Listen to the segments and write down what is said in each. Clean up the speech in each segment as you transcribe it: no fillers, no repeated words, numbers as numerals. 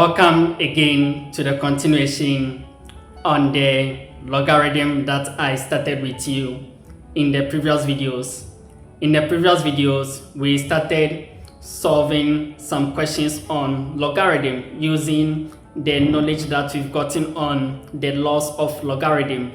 Welcome again to the continuation on the logarithm that I started with you in the previous videos. In the previous videos, we started solving some questions on logarithm using the knowledge that we've gotten on the laws of logarithm.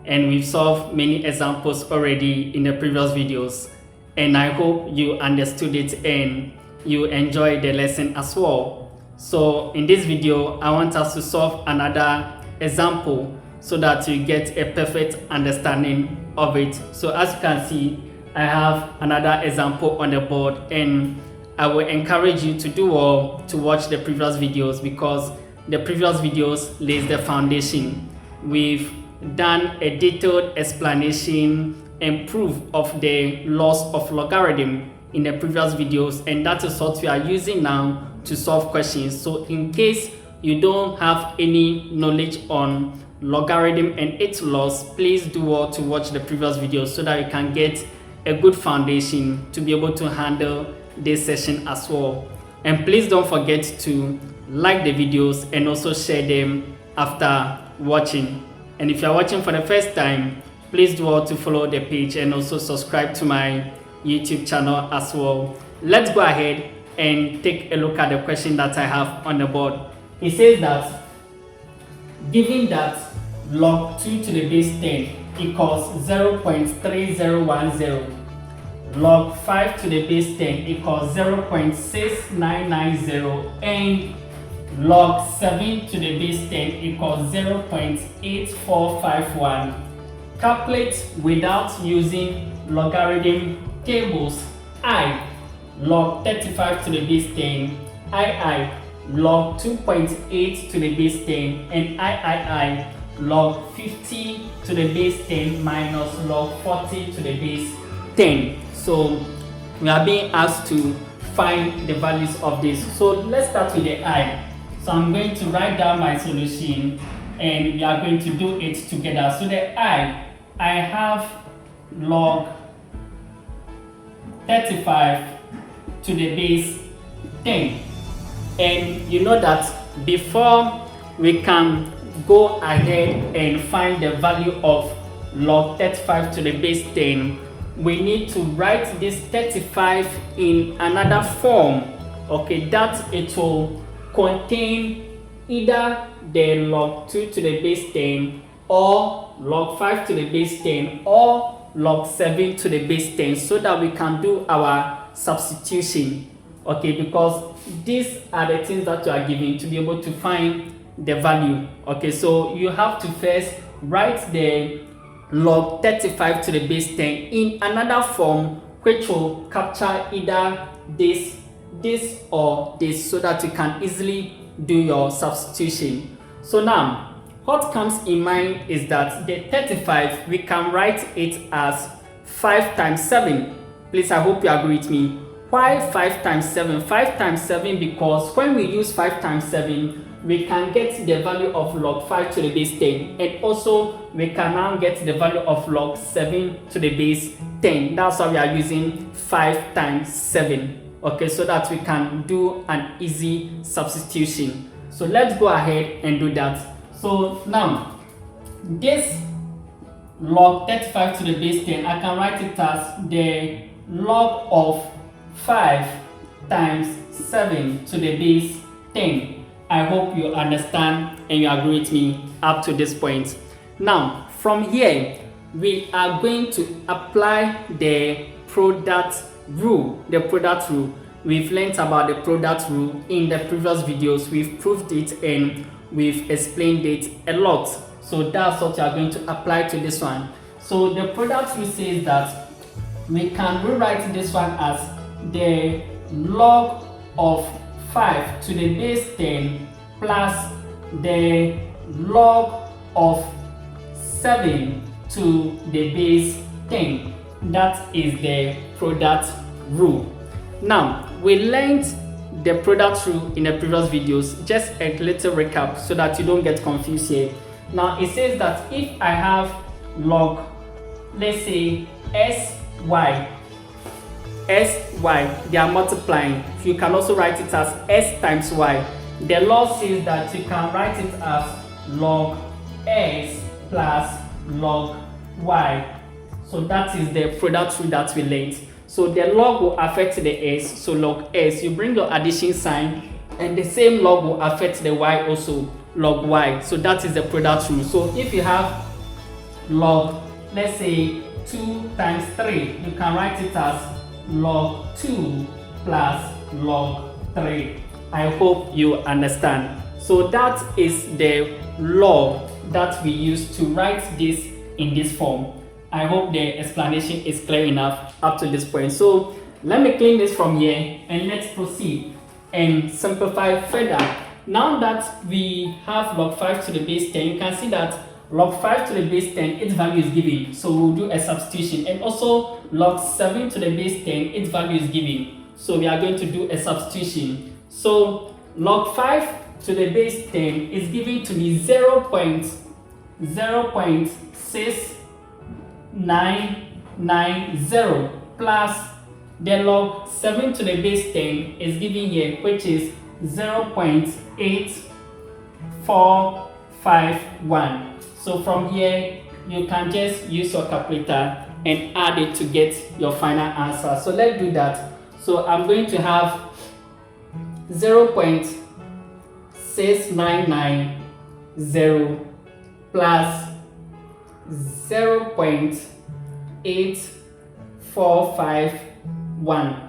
And we've solved many examples already in the previous videos. And I hope you understood it and you enjoyed the lesson as well. So in this video, I want us to solve another example so that you get a perfect understanding of it. So as you can see, I have another example on the board, and I will encourage you to do well to watch the previous videos because the previous videos lays the foundation. We've done a detailed explanation and proof of the laws of logarithm in the previous videos, and that is what we are using now to solve questions. So in case you don't have any knowledge on logarithm and its laws, please do well to watch the previous videos so that you can get a good foundation to be able to handle this session as well. And please don't forget to like the videos and also share them after watching. And if you're watching for the first time, please do well to follow the page and also subscribe to my YouTube channel as well. Let's go ahead and take a look at the question that I have on the board. It says that given that log 2 to the base 10 equals 0.3010, log 5 to the base 10 equals 0.6990, and log 7 to the base 10 equals 0.8451. Calculate without using logarithm tables. I log 35 to the base 10, I log 2.8 to the base 10, and I log 50 to the base 10 minus log 40 to the base 10. So we are being asked to find the values of this. So let's start with the I. So I'm going to write down my solution and we are going to do it together. So the I have log 35 to the base 10, and you know that before we can go ahead and find the value of log 35 to the base 10, we need to write this 35 in another form, okay, that it will contain either the log 2 to the base 10 or log 5 to the base 10 or log 7 to the base 10, so that we can do our substitution, okay, because these are the things that you are given to be able to find the value, okay. So you have to first write the log 35 to the base 10 in another form which will capture either this or this, so that you can easily do your substitution. So now what comes in mind is that the 35, we can write it as 5 times 7. Please, I hope you agree with me. Why 5 times 7? 5 times 7 because when we use 5 times 7, we can get the value of log 5 to the base 10. And also, we can now get the value of log 7 to the base 10. That's why we are using 5 times 7. Okay, so that we can do an easy substitution. So let's go ahead and do that. So now, this log 35 to the base 10, I can write it as the log of 5 times 7 to the base 10. I hope you understand and you agree with me up to this point. Now, from here, we are going to apply the product rule. We've learned about the product rule in the previous videos. We've proved it and we've explained it a lot. So that's what you are going to apply to this one. So the product rule says that we can rewrite this one as the log of 5 to the base 10 plus the log of 7 to the base 10. That is the product rule. Now, we learned the product rule in the previous videos. Just a little recap so that you don't get confused here. Now, it says that if I have log, let's say sy, they are multiplying. You can also write it as s times y. the law says that you can write it as log s plus log y. So that is the product rule that we learned. So the log will affect the s, so log s, you bring your addition sign, and the same log will affect the y also, log y. So that is the product rule. So if you have log, let's say 2 times 3, you can write it as log 2 plus log 3. I hope you understand. So that is the law that we use to write this in this form. I hope the explanation is clear enough up to this point. So let me clean this from here and let's proceed and simplify further. Now that we have log 5 to the base 10, you can see that log 5 to the base 10, its value is given. So we'll do a substitution. And also log 7 to the base 10, its value is given. So we are going to do a substitution. So log 5 to the base 10 is given to me 0.6990 plus the log 7 to the base 10 is given here, which is 0.8451. So from here, you can just use your calculator and add it to get your final answer. So let's do that. So I'm going to have 0.6990 plus 0.8451,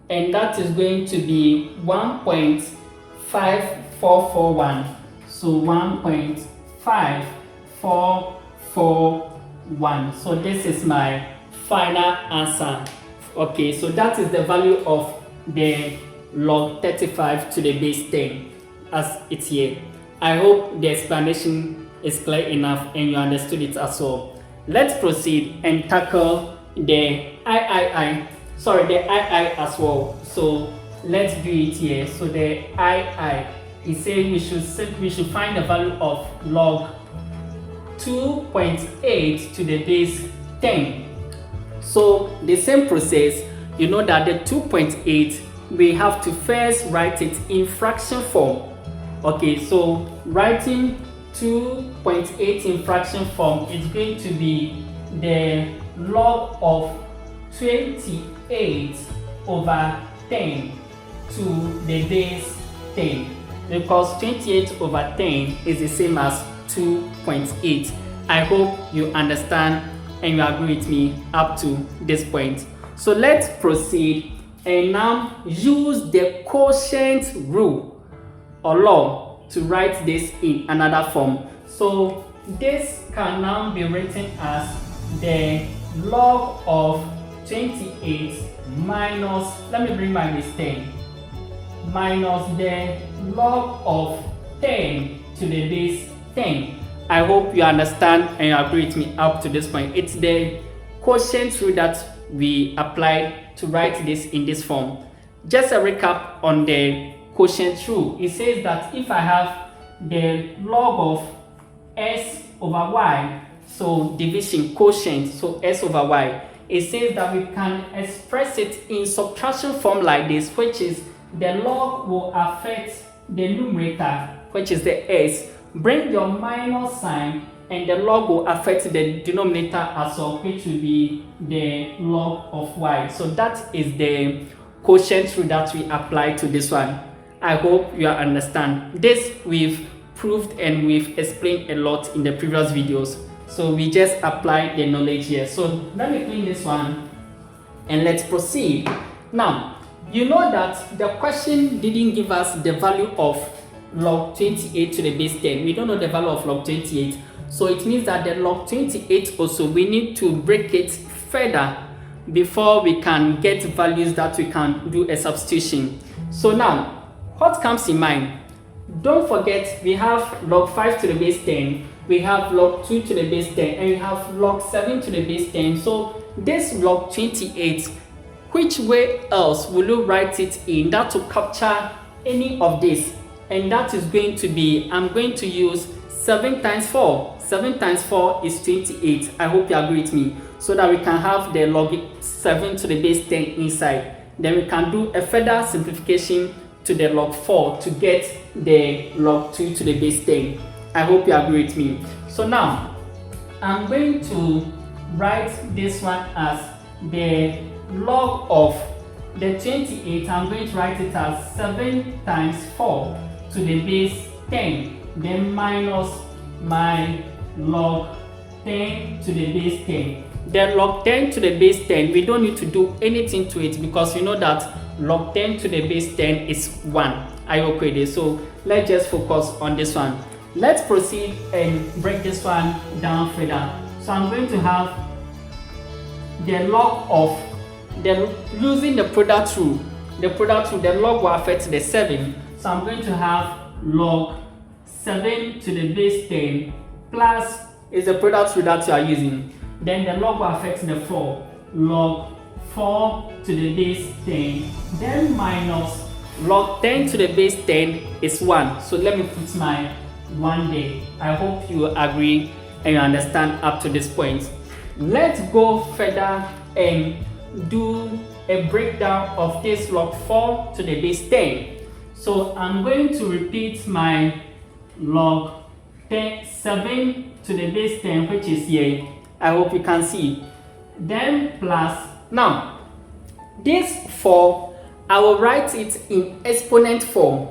and that is going to be 1.5441. So 1.5441. So this is my final answer. Okay, so that is the value of the log 35 to the base 10 as it's here. I hope the explanation is clear enough and you understood it as well. Let's proceed and tackle the II as well. So let's do it here. So the II is saying we should find the value of log 2.8 to the base 10. So the same process, you know that the 2.8, we have to first write it in fraction form. Okay, so writing 2.8 in fraction form is going to be the log of 28 over 10 to the base 10, because 28 over 10 is the same as 2.8. I hope you understand and you agree with me up to this point. So let's proceed and now use the quotient rule or law to write this in another form. So this can now be written as the log of 28 minus, let me bring my base 10, minus the log of 10 to the base 10. I hope you understand and you agree with me up to this point. It's the quotient rule that we applied to write this in this form. Just a recap on the quotient rule. It says that if I have the log of s over y, so division quotient, so s over y, it says that we can express it in subtraction form like this, which is the log will affect the numerator, which is the s. Bring your minus sign and the log will affect the denominator as well, which will be the log of y. So that is the quotient rule that we apply to this one. I hope you understand. This we've proved and we've explained a lot in the previous videos. So we just apply the knowledge here. So let me clean this one and let's proceed. Now, you know that the question didn't give us the value of log 28 to the base 10. We don't know the value of log 28. So it means that the log 28 also, we need to break it further before we can get values that we can do a substitution. So now, what comes in mind? Don't forget, we have log 5 to the base 10, we have log 2 to the base 10, and we have log 7 to the base 10. So this log 28, which way else will you write it in that to capture any of this? And that is going to be, I'm going to use 7 times 4. 7 times 4 is 28. I hope you agree with me. So that we can have the log 7 to the base 10 inside. then we can do a further simplification to the log 4 to get the log 2 to the base 10. I hope you agree with me. So now I'm going to write this one as the log of the 28. I'm going to write it as 7 times 4 to the base 10, then minus my log 10 to the base 10. The log 10 to the base 10, we don't need to do anything to it because you know that log 10 to the base 10 is 1. Are you okay with this? So let's just focus on this one. Let's proceed and break this one down further. So I'm going to have the log of using the product rule. The log will affect the 7. So I'm going to have log 7 to the base 10 plus is the product rule that you are using. Then the log will affect the 4. Log 4 to the base 10. Then minus log 10 to the base 10 is 1. So let me put my 1 there. I hope you agree and you understand up to this point. Let's go further and do a breakdown of this log 4 to the base 10. So I'm going to repeat my log 7 to the base 10, which is here. I hope you can see. Then plus, now this 4, I will write it in exponent form,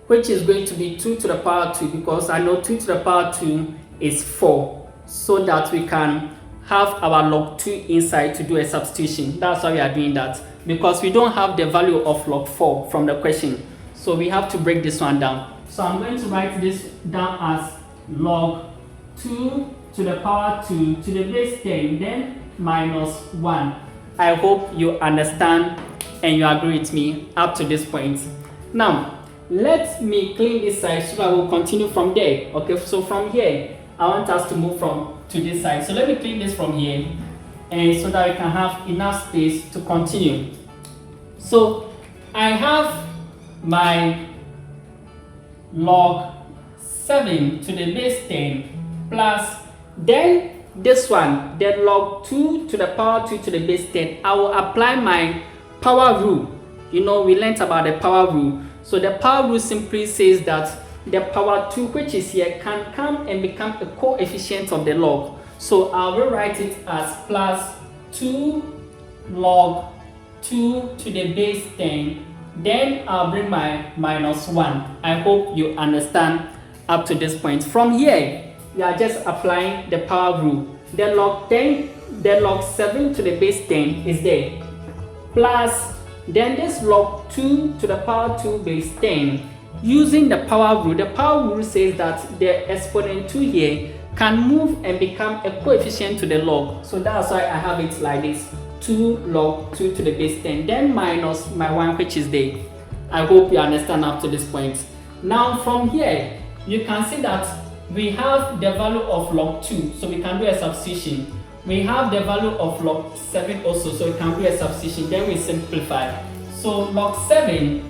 which is going to be 2 to the power 2 because I know 2 to the power 2 is 4, so that we can have our log 2 inside to do a substitution. That's why we are doing that, because we don't have the value of log 4 from the question. So we have to break this one down. So I'm going to write this down as log 2 to the power 2 to the base 10, then minus 1. I hope you understand and you agree with me up to this point. Now, let me clean this side so I will continue from there. Okay, so from here, I want us to move to this side. So let me clean this from here, and so that we can have enough space to continue. So I have my log 7 to the base 10 plus, then this one, the log 2 to the power 2 to the base 10. I will apply my power rule. You know, we learned about the power rule. So the power rule simply says that the power 2, which is here, can come and become a coefficient of the log. So I will write it as plus 2 log 2 to the base 10. Then I'll bring my minus 1. I hope you understand up to this point. From here, we are just applying the power rule. The log 7 to the base 10 is there. Plus, then this log 2 to the power 2 base 10. Using the power rule says that the exponent 2 here can move and become a coefficient to the log. So that's why I have it like this. 2 log 2 to the base 10, then minus my 1, which is there. I hope you understand up to this point. Now from here, you can see that we have the value of log 2, so we can do a substitution. We have the value of log 7 also, so we can do a substitution. Then we simplify. So log 7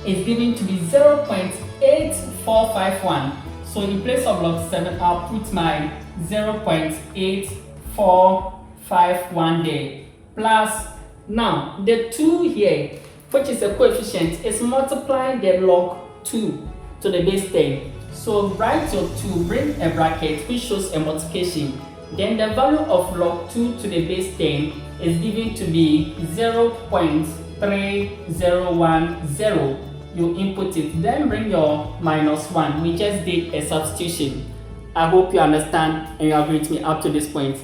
is given to be 0.8451. So in place of log 7, I'll put my 0.8451 there. Plus, now the 2 here, which is a coefficient, is multiplying the log 2 to the base 10. So write your 2, bring a bracket which shows a multiplication. Then the value of log 2 to the base 10 is given to be 0.3010. You input it, then bring your minus 1. We just did a substitution. I hope you understand and you agree with me up to this point.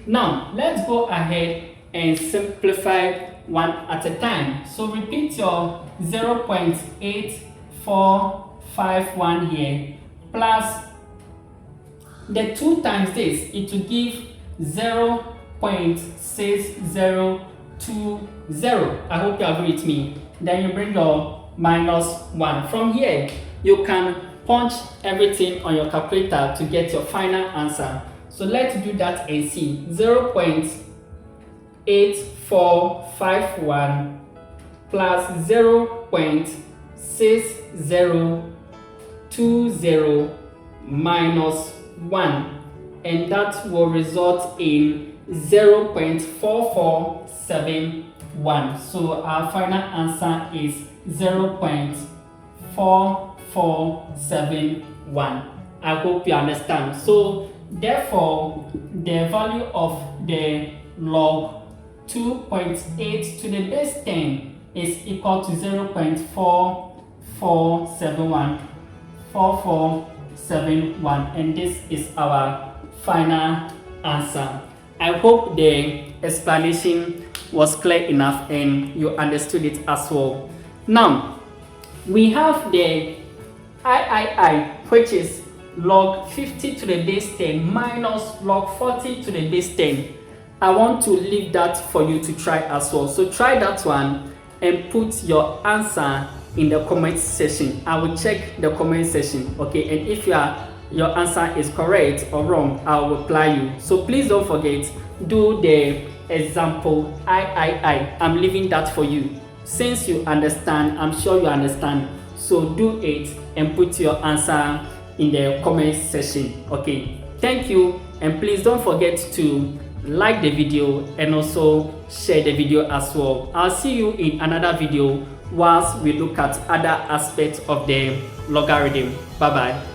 Now, let's go ahead and simplify one at a time. So repeat your 0.8451 here, plus the 2 times this, it will give 0.6020. I hope you agree with me. Then you bring your minus 1. From here, you can punch everything on your calculator to get your final answer. So let's do that and see. 0.8451 plus 0.6020 minus 1, and that will result in 0.4475. 1. So our final answer is 0.4471. I hope you understand. So therefore, the value of the log 2.8 to the base 10 is equal to 0.4471, and this is our final answer. I hope the explanation was clear enough and you understood it as well. Now, we have the III, which is log 50 to the base 10 minus log 40 to the base 10. I want to leave that for you to try as well. So try that one and put your answer in the comment section. I will check the comment section, okay? And if your answer is correct or wrong, I'll reply you. So please don't forget, do the example III. I'm leaving that for you. Since you understand, I'm sure you understand. So do it and put your answer in the comment section, okay? Thank you, and please don't forget to like the video and also share the video as well. I'll see you in another video whilst we look at other aspects of the logarithm. Bye bye.